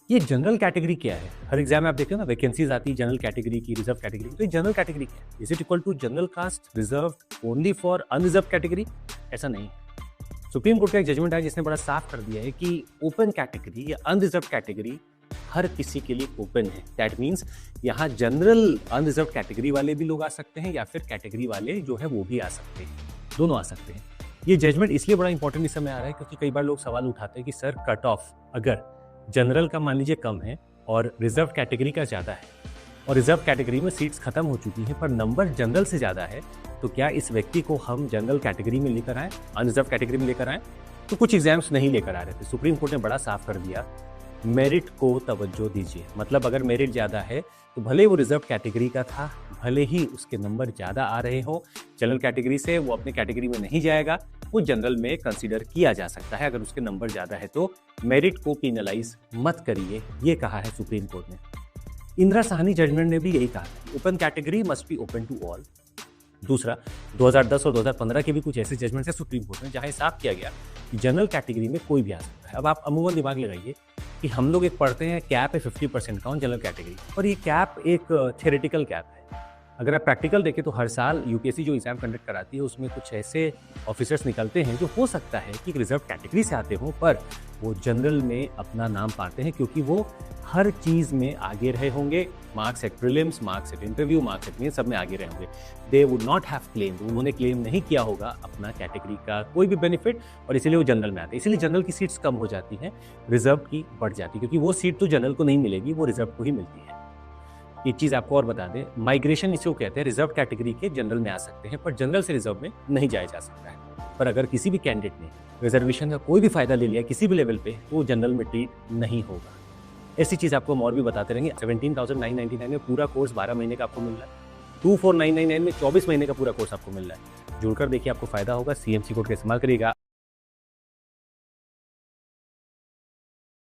ये general category क्या है? हर एग्जाम में आप देखते हो ना, वैकेंसीज आती है जनरल कैटेगरी की, रिजर्व कैटेगरी। तो ये जनरल कैटेगरी क्या है? Is it equal to general caste reserve only for unreserved category? ऐसा नहीं। सुप्रीम कोर्ट का एक जजमेंट है जिसने बड़ा साफ कर दिया है कि ओपन कैटेगरी या अनरिजर्व कैटेगरी हर किसी के लिए ओपन है। दैट मीन्स यहाँ जनरल अनरिजर्व कैटेगरी वाले भी लोग आ सकते हैं या फिर कैटेगरी वाले जो है वो भी आ सकते हैं, दोनों आ सकते हैं। ये जजमेंट इसलिए बड़ा इंपॉर्टेंट इस समय आ रहा है क्योंकि कई बार लोग सवाल उठाते हैं कि सर कट ऑफ अगर जनरल का मान लीजिए कम है और रिजर्व कैटेगरी का ज़्यादा है और रिजर्व कैटेगरी में सीट्स खत्म हो चुकी हैं पर नंबर जनरल से ज़्यादा है, तो क्या इस व्यक्ति को हम जनरल कैटेगरी में लेकर आएँ, अनरिजर्व कैटेगरी में लेकर आएँ? तो कुछ एग्जाम्स नहीं लेकर आ रहे थे। सुप्रीम कोर्ट ने बड़ा साफ कर दिया, मेरिट को तवज्जो दीजिए। मतलब अगर मेरिट ज़्यादा है तो भले वो रिजर्व कैटेगरी का था, भले ही उसके नंबर ज़्यादा आ रहे हो जनरल कैटेगरी से, वो अपने कैटेगरी में नहीं जाएगा, वो जनरल में कंसीडर किया जा सकता है अगर उसके नंबर ज़्यादा है। तो मेरिट को पेनलाइज मत करिए, ये कहा है सुप्रीम कोर्ट ने। इंदिरा साहनी जजमेंट ने भी यही कहा है, open category must be open to all. दूसरा, 2010 और 2015 के भी कुछ ऐसे जजमेंट्स है सुप्रीम कोर्ट में जहाँ साफ किया गया कि जनरल कैटेगरी में कोई भी आ सकता है। अब आप अमूमन दिमाग लगाइए कि हम लोग एक पढ़ते हैं कैप है 50% का ऑन जनरल कैटेगरी, और ये कैप एक थियोरेटिकल कैप है। अगर आप प्रैक्टिकल देखें तो हर साल यूपीएससी जो एग्जाम कंडक्ट कराती है उसमें कुछ ऐसे ऑफिसर्स निकलते हैं जो हो सकता है कि रिजर्व कैटेगरी से आते हों पर वो जनरल में अपना नाम पाते हैं क्योंकि वो हर चीज़ में आगे रहे होंगे। Marks at prelims, marks at interview, marks at main, सब में आगे रहे होंगे। They would not have claim, उन्होंने क्लेम नहीं किया होगा अपना कैटेगरी का कोई भी बेनिफिट और इसीलिए वो जनरल में आते हैं। इसलिए जनरल की सीट्स कम हो जाती हैं, रिजर्व की बढ़ जाती है क्योंकि वो सीट तो जनरल को नहीं मिलेगी, वो रिजर्व को ही मिलती है। ये चीज़ आपको और बता दें, माइग्रेशन इसको कहते हैं, रिजर्व कैटेगरी के जनरल में आ सकते हैं पर जनरल से रिजर्व में नहीं जाया जा सकता है। पर अगर किसी भी कैंडिडेट ने रिजर्वेशन का कोई भी फायदा ले लिया किसी भी लेवल पे तो वो जनरल में ट्रीट नहीं होगा। ऐसी चीज़ आपको हम और भी बताते रहेंगे। 17,999 में पूरा कोर्स 12 महीने का आपको मिल रहा है। 24,999 में 24 महीने का पूरा कोर्स आपको मिल रहा है। जुड़कर देखिए, आपको फायदा होगा। CMC कोड का इस्तेमाल करिएगा।